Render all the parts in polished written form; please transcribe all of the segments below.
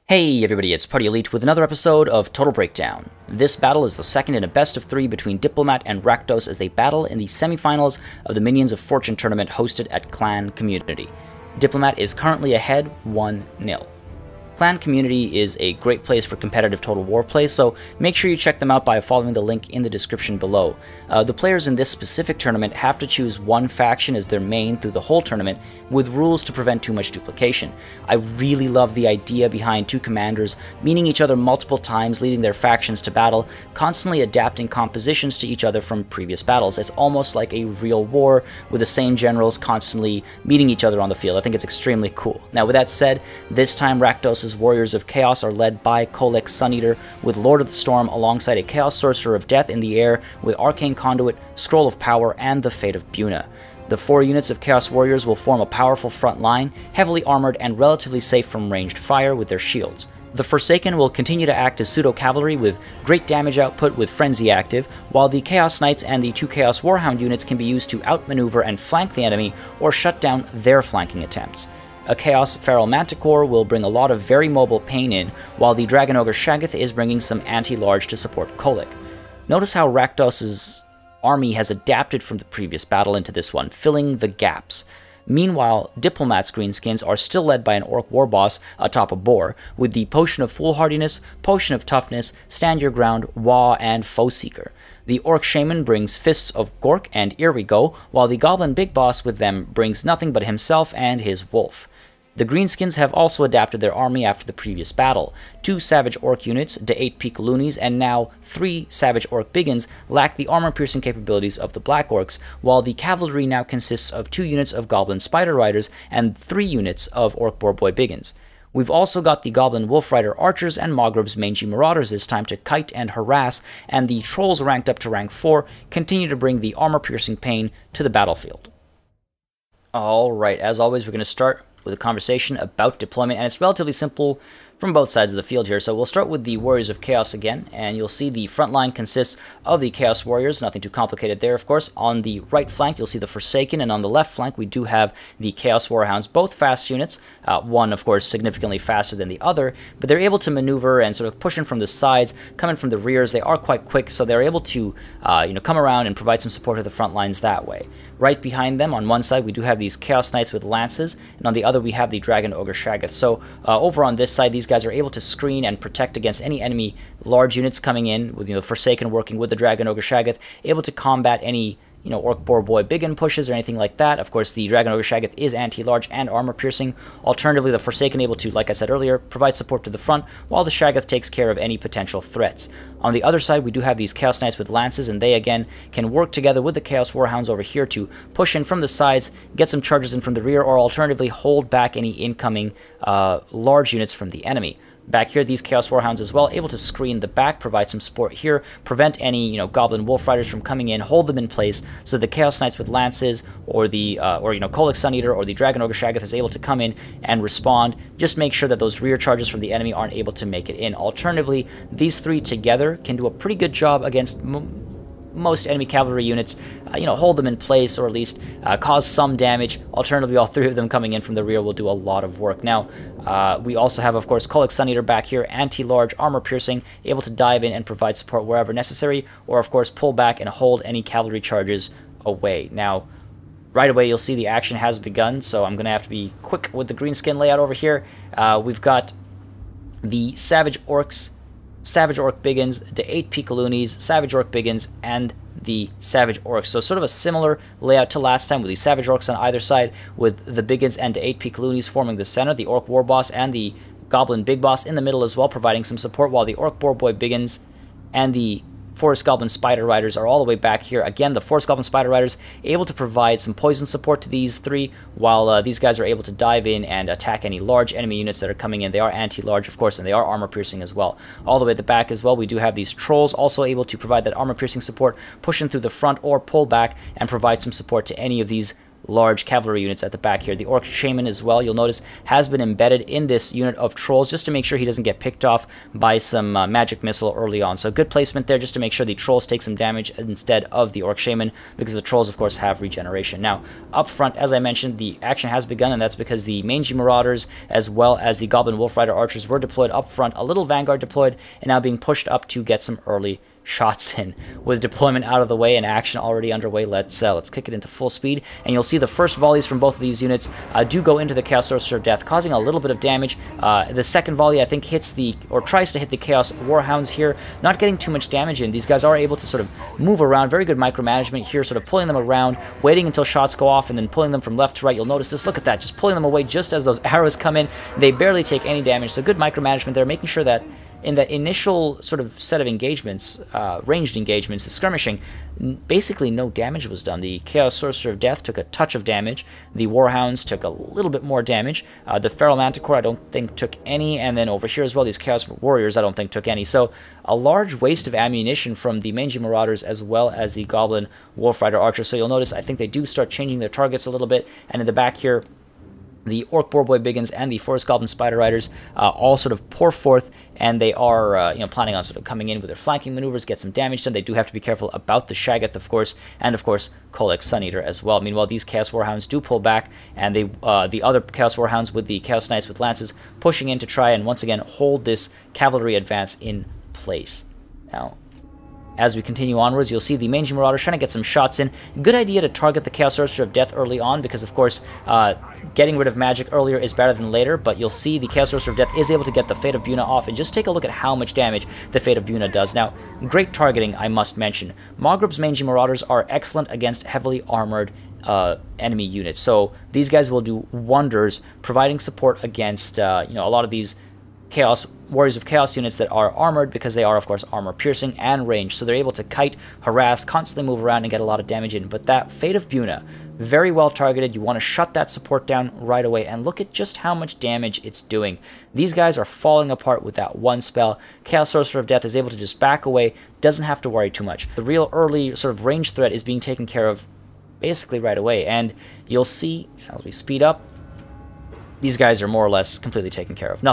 Hey everybody, it's Party Elite with another episode of Total Breakdown. This battle is the second in a best of 3 between Diplomatt and Rakdos as they battle in the semifinals of the Minions of Fortune tournament hosted at Clan Community. Diplomatt is currently ahead 1-0. Clan Community is a great place for competitive Total War play, so make sure you check them out by following the link in the description below. The players in this specific tournament have to choose one faction as their main through the whole tournament, with rules to prevent too much duplication. I really love the idea behind two commanders meeting each other multiple times, leading their factions to battle, constantly adapting compositions to each other from previous battles. It's almost like a real war, with the same generals constantly meeting each other on the field. I think it's extremely cool. Now with that said, this time Rakdos' Warriors of Chaos are led by Kolek Suneater, with Lord of the Storm alongside a Chaos Sorcerer of Death in the air with Arcane Conduit, Scroll of Power, and the Fate of Buna. The 4 units of Chaos Warriors will form a powerful front line, heavily armored and relatively safe from ranged fire with their shields. The Forsaken will continue to act as pseudo-cavalry with great damage output with Frenzy active, while the Chaos Knights and the 2 Chaos Warhound units can be used to outmaneuver and flank the enemy or shut down their flanking attempts. A Chaos Feral Manticore will bring a lot of very mobile pain in, while the Dragon Ogre Shaggoth is bringing some anti-large to support Kolek. Notice how Rakdos' army has adapted from the previous battle into this one, filling the gaps. Meanwhile, Diplomatt's Greenskins are still led by an Orc War Boss atop a boar, with the Potion of Foolhardiness, Potion of Toughness, Stand Your Ground, Wah, and Foe Seeker. The Orc Shaman brings Fists of Gork and Here We Go, while the Goblin Big Boss with them brings nothing but himself and his wolf. The Greenskins have also adapted their army after the previous battle. 2 Savage Orc units, de 8 Peak Loonies, and now 3 Savage Orc Biggins lack the armor-piercing capabilities of the Black Orcs, while the cavalry now consists of 2 units of Goblin Spider Riders and 3 units of Orc Boar Boy Biggins. We've also got the Goblin Wolf Rider Archers and Mogreb's Mangy Marauders this time to kite and harass, and the Trolls ranked up to rank 4 continue to bring the armor-piercing pain to the battlefield. Alright, as always, we're going to start with a conversation about deployment, and it's relatively simple from both sides of the field here. So we'll start with the Warriors of Chaos again, and you'll see the front line consists of the Chaos Warriors, nothing too complicated there, of course. On the right flank, you'll see the Forsaken, and on the left flank, we do have the Chaos Warhounds, both fast units, one, of course, significantly faster than the other, but they're able to maneuver and sort of push in from the sides, come in from the rears. They are quite quick, so they're able to come around and provide some support to the front lines that way. Right behind them, on one side, we do have these Chaos Knights with lances, and on the other, we have the Dragon Ogre Shaggoth. So over on this side, these guys are able to screen and protect against any enemy large units coming in, with the Forsaken working with the Dragon Ogre Shaggoth, able to combat any Orc Boar Boy Biggin pushes or anything like that. Of course, the Dragon Ogre Shaggoth is anti-large and armor-piercing. Alternatively, the Forsaken able to, like I said earlier, provide support to the front, while the Shaggoth takes care of any potential threats. On the other side, we do have these Chaos Knights with lances, and they, again, can work together with the Chaos Warhounds over here to push in from the sides, get some charges in from the rear, or alternatively, hold back any incoming large units from the enemy. Back here, these Chaos Warhounds as well, able to screen the back, provide some support here, prevent any, Goblin Wolf Riders from coming in, hold them in place, so the Chaos Knights with lances, or the, Kolek Suneater, or the Dragon Ogre Shaggoth is able to come in and respond. Just make sure that those rear charges from the enemy aren't able to make it in. Alternatively, these 3 together can do a pretty good job against most enemy cavalry units, hold them in place, or at least cause some damage. Alternatively, all 3 of them coming in from the rear will do a lot of work. Now, we also have, of course, Kolek Suneater back here, anti-large, armor-piercing, able to dive in and provide support wherever necessary, or, of course, pull back and hold any cavalry charges away. Now, right away, you'll see the action has begun, so I'm going to have to be quick with the greenskin layout over here. We've got the Savage Orcs, Savage Orc Biggins, de 8 Peak Loonies, Savage Orc Biggins, and the Savage Orcs. So sort of a similar layout to last time, with the Savage Orcs on either side, with the Biggins and de 8 Peak Loonies forming the center, the Orc War Boss and the Goblin Big Boss in the middle as well, providing some support, while the Orc Boar Boy Biggins and the Forest Goblin Spider Riders are all the way back here. Again, the Forest Goblin Spider Riders able to provide some poison support to these 3, while these guys are able to dive in and attack any large enemy units that are coming in. They are anti-large, of course, and they are armor-piercing as well. All the way at the back as well, we do have these Trolls also able to provide that armor-piercing support, push in through the front or pull back and provide some support to any of these large cavalry units at the back here. The Orc Shaman as well, you'll notice, has been embedded in this unit of trolls just to make sure he doesn't get picked off by some magic missile early on. So good placement there just to make sure the trolls take some damage instead of the Orc Shaman, because the trolls, of course, have regeneration. Now, up front, as I mentioned, the action has begun, and that's because the Mangy Marauders as well as the Goblin Wolf Rider Archers were deployed up front, a little Vanguard deployed, and now being pushed up to get some early shots in. With deployment out of the way and action already underway, let's kick it into full speed, and you'll see the first volleys from both of these units do go into the Chaos Sorcerer of Death, causing a little bit of damage. The second volley, I think, hits the, or tries to hit the Chaos Warhounds here, not getting too much damage in. These guys are able to sort of move around, very good micromanagement here, sort of pulling them around, waiting until shots go off, and then pulling them from left to right. You'll notice this, look at that, just pulling them away just as those arrows come in. They barely take any damage, so good micromanagement there, making sure that in that initial sort of set of engagements, ranged engagements, the skirmishing, basically no damage was done. The Chaos Sorcerer of Death took a touch of damage. The Warhounds took a little bit more damage. The Feral Manticore, I don't think, took any. And then over here as well, these Chaos Warriors, I don't think, took any. So a large waste of ammunition from the Mangy Marauders as well as the Goblin Wolf Rider Archers. So you'll notice, I think they do start changing their targets a little bit. And in the back here, the Orc Boarboy Biggins and the Forest Goblin Spider Riders all sort of pour forth, and they are planning on sort of coming in with their flanking maneuvers, get some damage done. They do have to be careful about the Shaggoth, of course, and of course Kolek Suneater as well. Meanwhile, these Chaos Warhounds do pull back, and they the other Chaos Warhounds with the Chaos Knights with lances pushing in to try and once again hold this cavalry advance in place. Now, as we continue onwards, you'll see the Mangy Marauders trying to get some shots in. Good idea to target the Chaos Sorcerer of Death early on, because of course getting rid of magic earlier is better than later, but you'll see the Chaos Sorcerer of Death is able to get the Fate of Buna off, and just take a look at how much damage the Fate of Buna does. Now, great targeting, I must mention. Mogreb's Mangy Marauders are excellent against heavily armored enemy units, so these guys will do wonders providing support against a lot of these Chaos Warriors of Chaos units that are armored, because they are, of course, armor piercing and ranged, so they're able to kite, harass, constantly move around, and get a lot of damage in. But that Fate of Buna, very well targeted. You want to shut that support down right away, and look at just how much damage it's doing. These guys are falling apart with that one spell. Chaos Sorcerer of Death is able to just back away, doesn't have to worry too much. The real early sort of range threat is being taken care of basically right away, and you'll see, as we speed up, these guys are more or less completely taken care of.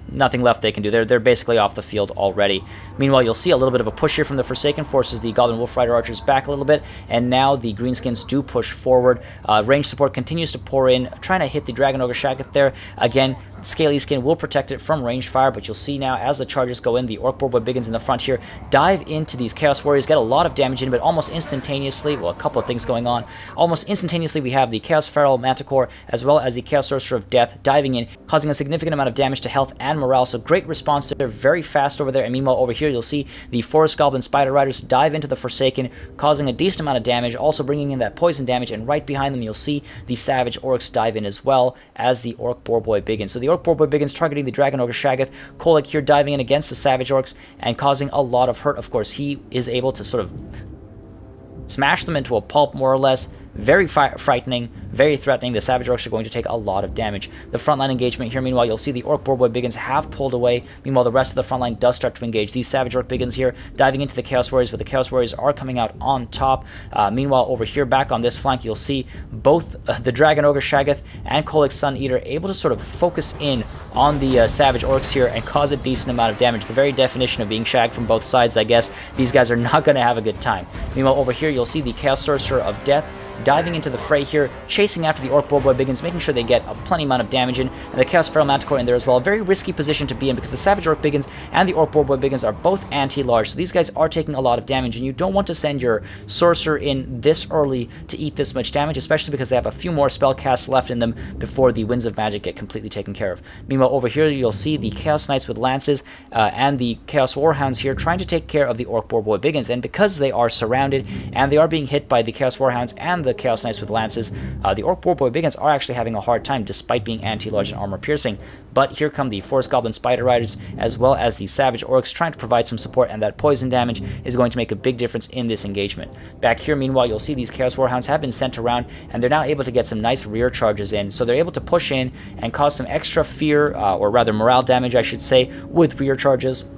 Nothing left they can do. They're basically off the field already. Meanwhile, you'll see a little bit of a push here from the Forsaken forces. The Goblin Wolf Rider Archers back a little bit, and now the Greenskins do push forward. Range support continues to pour in, trying to hit the Dragon Ogre Shaggoth there. Again, Scaly Skin will protect it from ranged fire, but you'll see now as the charges go in, the Orc Boarboy Biggins in the front here dive into these Chaos Warriors, get a lot of damage in, but almost instantaneously, well, a couple of things going on. Almost instantaneously, we have the Chaos Feral Manticore as well as the Chaos Sorcerer of Death diving in, causing a significant amount of damage to health and morale. So great response there, very fast over there. And meanwhile, over here, you'll see the Forest Goblin Spider Riders dive into the Forsaken, causing a decent amount of damage, also bringing in that poison damage. And right behind them, you'll see the Savage Orcs dive in as well as the Orc Boarboy Biggins. So the Orc Boarboy Biggins targeting the Dragon Ogre Shaggoth. Kolek here diving in against the Savage Orcs and causing a lot of hurt. Of course, he is able to sort of smash them into a pulp, more or less. Very frightening, very threatening. The Savage Orcs are going to take a lot of damage. The frontline engagement here, meanwhile, you'll see the Orc Boarboy Biggins have pulled away. Meanwhile, the rest of the frontline does start to engage. These Savage Orc Biggins here diving into the Chaos Warriors, but the Chaos Warriors are coming out on top. Meanwhile, over here, back on this flank, you'll see both the Dragon Ogre Shaggoth and Kolek Suneater able to sort of focus in on the Savage Orcs here and cause a decent amount of damage. The very definition of being shagged from both sides, I guess. These guys are not going to have a good time. Meanwhile, over here, you'll see the Chaos Sorcerer of Death diving into the fray here, chasing after the Orc Boarboy Biggins, making sure they get a plenty amount of damage in, and the Chaos Feral Manticore in there as well. A very risky position to be in, because the Savage Orc Biggins and the Orc Boarboy Biggins are both anti-large, so these guys are taking a lot of damage, and you don't want to send your Sorcerer in this early to eat this much damage, especially because they have a few more spell casts left in them before the Winds of Magic get completely taken care of. Meanwhile, over here, you'll see the Chaos Knights with lances and the Chaos Warhounds here trying to take care of the Orc Boarboy Biggins, and because they are surrounded and they are being hit by the Chaos Warhounds and the Chaos Knights with lances, the Orc Boarboy Biggins are actually having a hard time despite being anti-large and armor piercing. But here come the Forest Goblin Spider Riders as well as the Savage Orcs trying to provide some support, and that poison damage is going to make a big difference in this engagement. Back here, meanwhile, you'll see these Chaos Warhounds have been sent around, and they're now able to get some nice rear charges in, so they're able to push in and cause some extra fear, or rather morale damage, I should say, with rear charges.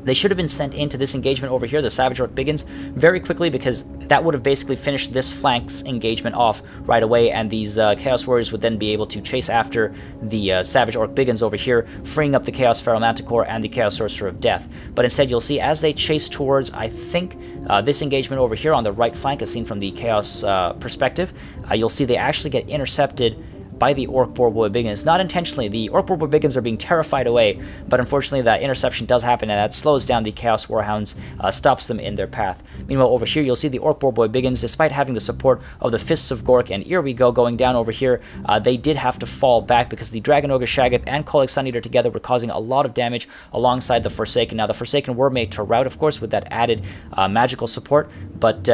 They should have been sent into this engagement over here, the Savage Orc Biggins, very quickly, because that would have basically finished this flank's engagement off right away, and these Chaos Warriors would then be able to chase after the Savage Orc Biggins over here, freeing up the Chaos Feral Manticore and the Chaos Sorcerer of Death. But instead, you'll see as they chase towards, I think, this engagement over here on the right flank, as seen from the Chaos perspective, you'll see they actually get intercepted by the Orc Boarboy Biggins. Not intentionally, the Orc Boarboy Biggins are being terrified away, but unfortunately that interception does happen, and that slows down the Chaos Warhounds, stops them in their path. Meanwhile, over here, you'll see the Orc Boarboy Biggins, despite having the support of the Fists of Gork and Here We Go going down over here, they did have to fall back because the Dragon Ogre Shaggoth and Colic Suneater together were causing a lot of damage alongside the Forsaken. Now, the Forsaken were made to rout, of course, with that added magical support, but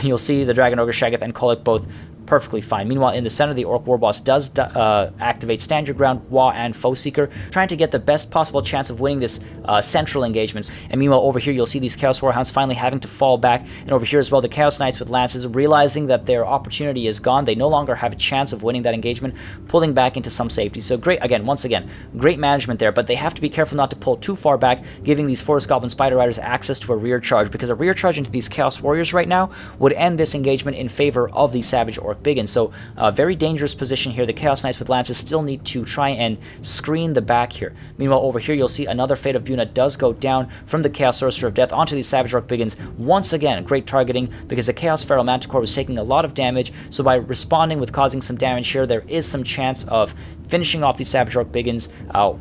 you'll see the Dragon Ogre Shaggoth and Colic both perfectly fine. Meanwhile, in the center, the Orc Warboss does activate Stand Your Ground, Wa, and Foe Seeker, trying to get the best possible chance of winning this central engagement. And meanwhile, over here, you'll see these Chaos Warhounds finally having to fall back, and over here as well, the Chaos Knights with Lances, realizing that their opportunity is gone. They no longer have a chance of winning that engagement, pulling back into some safety. So great, once again, great management there, but they have to be careful not to pull too far back, giving these Forest Goblin Spider Riders access to a rear charge, because a rear charge into these Chaos Warriors right now would end this engagement in favor of the Savage Orc Biggins. So very dangerous position here. The Chaos Knights with Lances still need to try and screen the back here. Meanwhile, over here, you'll see another Fate of Buna does go down from the Chaos Sorcerer of Death onto the Savage Orc Biggins. Once again, great targeting, because the Chaos Feral Manticore was taking a lot of damage, so by responding with causing some damage here, there is some chance of finishing off these Savage Orc Biggins,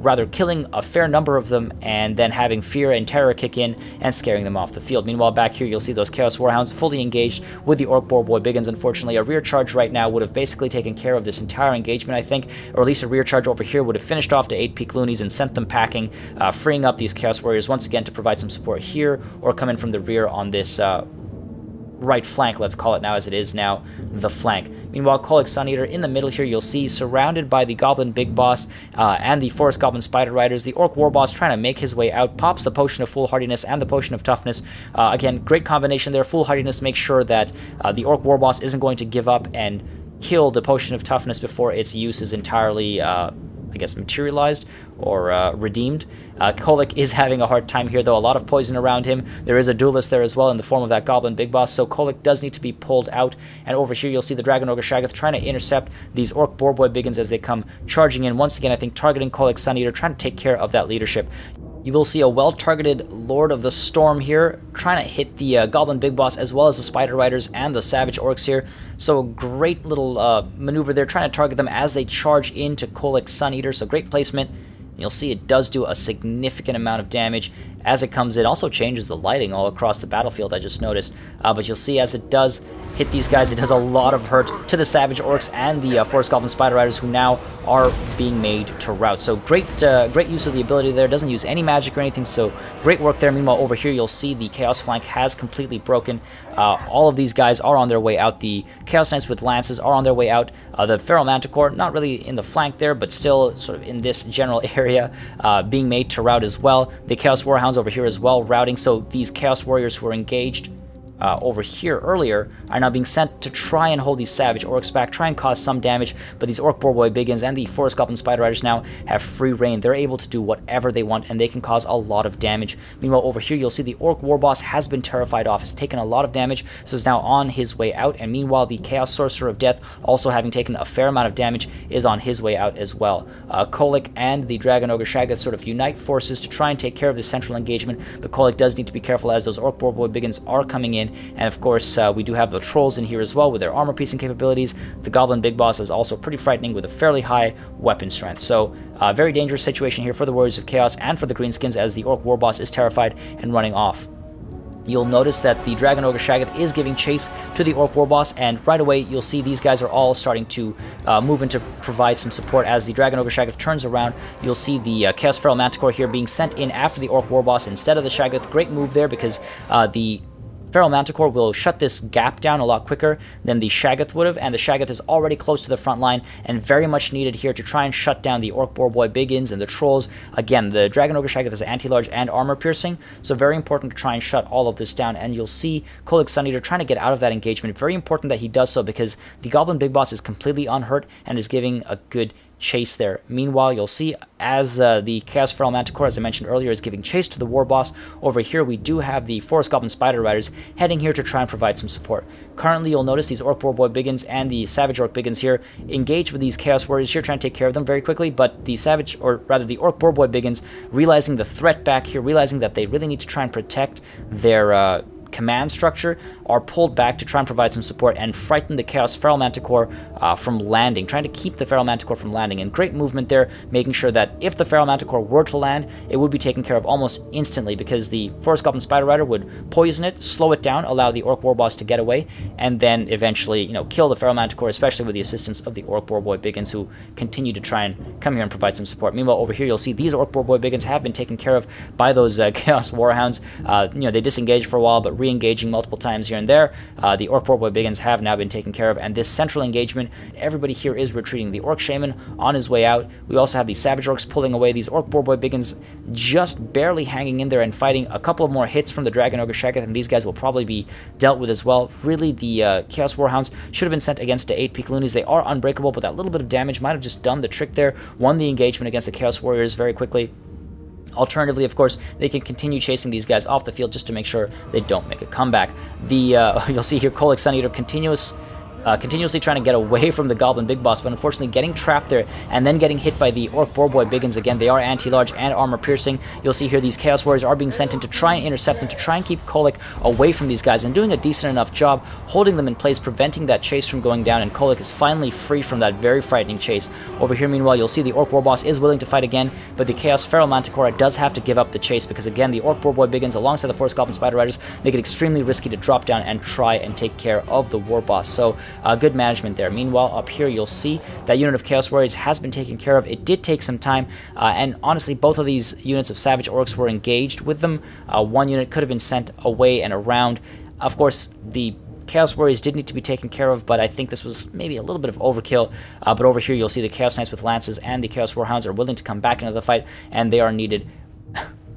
rather killing a fair number of them, and then having fear and terror kick in and scaring them off the field. Meanwhile, back here, you'll see those Chaos Warhounds fully engaged with the Orc Boarboy Biggins. Unfortunately, a rear charge right now would have basically taken care of this entire engagement, I think, or at least a rear charge over here would have finished off the 8 Peak Loonies and sent them packing, freeing up these Chaos Warriors once again to provide some support here, or come in from the rear on this right flank, let's call it now, as it is now the flank. Meanwhile, Colic Suneater in the middle here, you'll see, surrounded by the Goblin Big Boss and the Forest Goblin Spider Riders. The Orc Warboss trying to make his way out, pops the Potion of Foolhardiness and the Potion of Toughness. Again, great combination there. Foolhardiness makes sure that the Orc Warboss isn't going to give up and kill the Potion of Toughness before its use is entirely, I guess, materialized or redeemed. Colic is having a hard time here, though. A lot of poison around him. There is a duelist there as well in the form of that Goblin Big Boss, so Colic does need to be pulled out. And over here, you'll see the Dragon Ogre Shaggoth trying to intercept these Orc Boarboy Biggins as they come charging in. Once again, I think targeting Colic Suneater, trying to take care of that leadership. You will see a well-targeted Lord of the Storm here, trying to hit the Goblin Big Boss as well as the Spider Riders and the Savage Orcs here. So a great little maneuver there, trying to target them as they charge into Colic Suneater. So great placement. You'll see it does do a significant amount of damage as it comes in. Also changes the lighting all across the battlefield, I just noticed. But you'll see as it does hit these guys, it does a lot of hurt to the Savage Orcs and the Forest Goblin Spider Riders, who now are being made to rout. So great use of the ability there. Doesn't use any magic or anything, so great work there. Meanwhile, over here, you'll see the Chaos flank has completely broken. All of these guys are on their way out. The Chaos Knights with Lances are on their way out. The Feral Manticore, not really in the flank there, but still sort of in this general area, being made to rout as well. The Chaos Warhounds over here as well, routing. So these Chaos Warriors who are engaged over here earlier are now being sent to try and hold these Savage Orcs back, try and cause some damage, but these Orc Boarboy Biggins and the Forest Goblin Spider Riders now have free reign. They're able to do whatever they want, and they can cause a lot of damage. Meanwhile, over here, you'll see the Orc Warboss has been terrified off, has taken a lot of damage, so is now on his way out, and meanwhile, the Chaos Sorcerer of Death, also having taken a fair amount of damage, is on his way out as well. Colic and the Dragon Ogre Shaggoth sort of unite forces to try and take care of the central engagement, but Colic does need to be careful as those Orc Boarboy Biggins are coming in. And of course, we do have the Trolls in here as well with their armor-piercing capabilities. The Goblin Big Boss is also pretty frightening with a fairly high weapon strength. So, very dangerous situation here for the Warriors of Chaos and for the Greenskins, as the Orc Warboss is terrified and running off. You'll notice that the Dragon Ogre Shaggoth is giving chase to the Orc Warboss, and right away you'll see these guys are all starting to move in to provide some support. As the Dragon Ogre Shaggoth turns around, you'll see the Chaos Feral Manticore here being sent in after the Orc Warboss instead of the Shaggoth. Great move there, because the Feral Manticore will shut this gap down a lot quicker than the Shaggoth would have, and the Shaggoth is already close to the front line and very much needed here to try and shut down the Orc Boarboy Biggins and the Trolls. Again, the Dragon Ogre Shaggoth is anti-large and armor-piercing, so very important to try and shut all of this down, and you'll see Colic Suneater trying to get out of that engagement. Very important that he does so, because the Goblin Big Boss is completely unhurt and is giving a good chase there. Meanwhile, you'll see as the Chaos Feral Manticore, as I mentioned earlier, is giving chase to the War Boss, over here we do have the Forest Goblin Spider Riders heading here to try and provide some support. Currently, you'll notice these Orc Boar Boy Biggins and the Savage Orc Biggins here engage with these Chaos Warriors here, trying to take care of them very quickly, but the Savage, or rather the Orc Boar Boy Biggins, realizing the threat back here, realizing that they really need to try and protect their command structure, are pulled back to try and provide some support and frighten the Chaos Feral Manticore from landing, trying to keep the Feral Manticore from landing. And great movement there, making sure that if the Feral Manticore were to land, it would be taken care of almost instantly, because the Forest Goblin Spider Rider would poison it, slow it down, allow the Orc War Boss to get away, and then eventually, you know, kill the Feral Manticore, especially with the assistance of the Orc Boar Boy Biggins, who continue to try and come here and provide some support. Meanwhile, over here, you'll see these Orc Boar Boy Biggins have been taken care of by those Chaos Warhounds. You know, they disengaged for a while, but re-engaging multiple times here and there. The Orc Boar Boy Biggins have now been taken care of, and this central engagement, everybody here is retreating. The Orc Shaman on his way out. We also have the Savage Orcs pulling away. These Orc Boar Boy Biggins just barely hanging in there and fighting a couple of more hits from the Dragon Ogre Shaggoth, and these guys will probably be dealt with as well. Really, the Chaos Warhounds should have been sent against the 8 Picaloonies. They are unbreakable, but that little bit of damage might have just done the trick there. Won the engagement against the Chaos Warriors very quickly. Alternatively, of course, they can continue chasing these guys off the field just to make sure they don't make a comeback. You'll see here Kolic Suneater continuously trying to get away from the Goblin Big Boss, but unfortunately getting trapped there and then getting hit by the Orc Boar Boy Biggins. Again, they are anti-large and armor-piercing. You'll see here these Chaos Warriors are being sent in to try and intercept them, to try and keep Kolic away from these guys, and doing a decent enough job holding them in place, preventing that chase from going down, and Kolic is finally free from that very frightening chase. Over here, meanwhile, you'll see the Orc War Boss is willing to fight again, but the Chaos Feral Manticore does have to give up the chase, because again, the Orc Boar Boy Biggins alongside the Forest Goblin Spider Riders make it extremely risky to drop down and try and take care of the War Boss. So, good management there. Meanwhile, up here, you'll see that unit of Chaos Warriors has been taken care of. It did take some time, and honestly, both of these units of Savage Orcs were engaged with them. One unit could have been sent away and around. Of course, the Chaos Warriors did need to be taken care of, but I think this was maybe a little bit of overkill. But over here, you'll see the Chaos Knights with Lances and the Chaos Warhounds are willing to come back into the fight, and they are needed.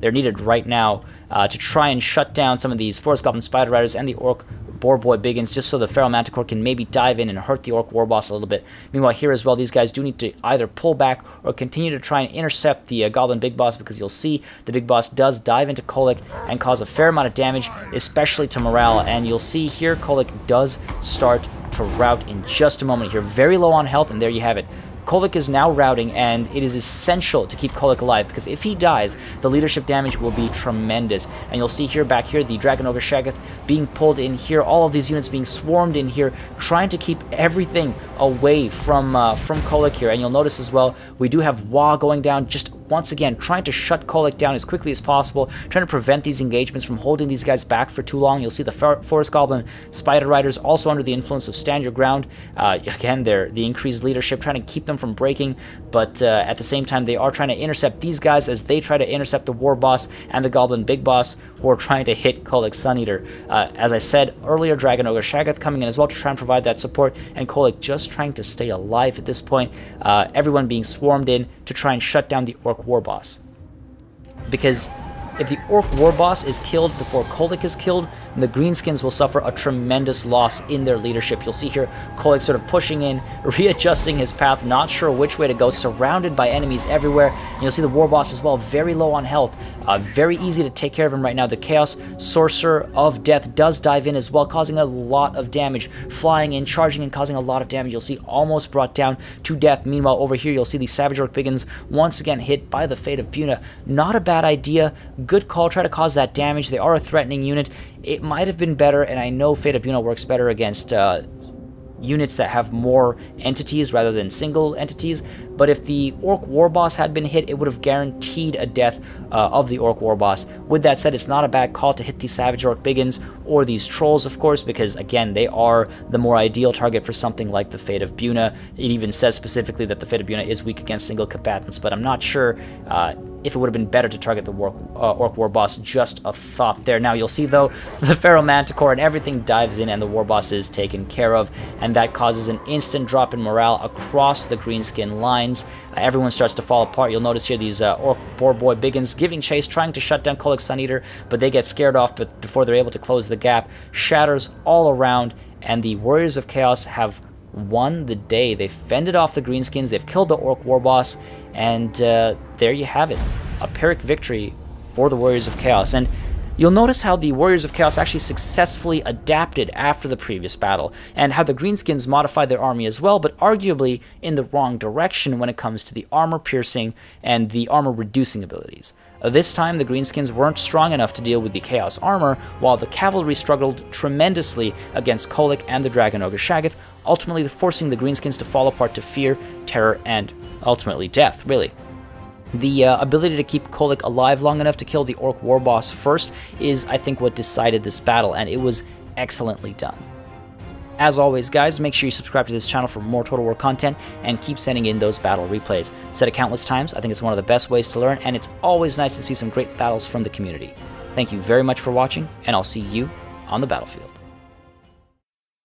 They're needed right now to try and shut down some of these Forest Goblin Spider Riders and the Orc Boar Boy Biggins, just so the Feral Manticore can maybe dive in and hurt the Orc War Boss a little bit. Meanwhile, here as well, these guys do need to either pull back or continue to try and intercept the Goblin Big Boss, because you'll see the Big Boss does dive into Kolic and cause a fair amount of damage, especially to morale. And you'll see here Kolic does start to rout in just a moment here. Very low on health, and there you have it. Kolic is now routing, and it is essential to keep Kolic alive, because if he dies, the leadership damage will be tremendous. And you'll see here, back here, the Dragon Ogre Shaggoth being pulled in here, all of these units being swarmed in here, trying to keep everything away from Kolic here. And you'll notice as well, we do have Wa going down, just once again, trying to shut Kolic down as quickly as possible, trying to prevent these engagements from holding these guys back for too long. You'll see the Forest Goblin Spider Riders also under the influence of Stand Your Ground. Again, they're the increased leadership, trying to keep them from breaking, but at the same time, they are trying to intercept these guys as they try to intercept the War Boss and the Goblin Big Boss, who are trying to hit Kolic Suneater. As I said earlier, Dragon Ogre Shaggoth coming in as well to try and provide that support, and Kolic just trying to stay alive at this point. Everyone being swarmed in to try and shut down the Orc War Boss. Because if the Orc War Boss is killed before Kolic is killed, the Greenskins will suffer a tremendous loss in their leadership. You'll see here Kolic sort of pushing in, readjusting his path, not sure which way to go, surrounded by enemies everywhere. And you'll see the War Boss as well, very low on health. Very easy to take care of him right now. The Chaos Sorcerer of Death does dive in as well, causing a lot of damage, flying in, charging and causing a lot of damage. You'll see almost brought down to death. Meanwhile, over here, you'll see the Savage Orc Biggins once again hit by the Fate of Buna. Not a bad idea. Good call. Try to cause that damage. They are a threatening unit. It might have been better, and I know Fate of Buna works better against units that have more entities rather than single entities, but if the Orc War Boss had been hit, it would have guaranteed a death of the Orc War Boss. With that said, it's not a bad call to hit these Savage Orc Biggins or these Trolls, of course, because again, they are the more ideal target for something like the Fate of Buna. It even says specifically that the Fate of Buna is weak against single combatants, but I'm not sure if it would have been better to target the Orc War Boss. Just a thought there. Now, you'll see, though, the Feral Manticore and everything dives in, and the War Boss is taken care of, and that causes an instant drop in morale across the Greenskin lines. Everyone starts to fall apart. You'll notice here these Orc Boar Boy Biggins giving chase, trying to shut down Kolic Suneater, but they get scared off before they're able to close the gap. Shatters all around, and the Warriors of Chaos have won the day. They fended off the Greenskins, they've killed the Orc War Boss, and there you have it. A Pyrrhic victory for the Warriors of Chaos. And you'll notice how the Warriors of Chaos actually successfully adapted after the previous battle, and how the Greenskins modified their army as well, but arguably in the wrong direction when it comes to the armor-piercing and the armor-reducing abilities. This time, the Greenskins weren't strong enough to deal with the Chaos armor, while the cavalry struggled tremendously against Kolic and the Dragon Ogre Shaggoth, ultimately forcing the Greenskins to fall apart to fear, terror, and ultimately death, really. The ability to keep Kolic alive long enough to kill the Orc War Boss first is, I think, what decided this battle, and it was excellently done. As always, guys, make sure you subscribe to this channel for more Total War content, and keep sending in those battle replays. I've said it countless times, I think it's one of the best ways to learn, and it's always nice to see some great battles from the community. Thank you very much for watching, and I'll see you on the battlefield.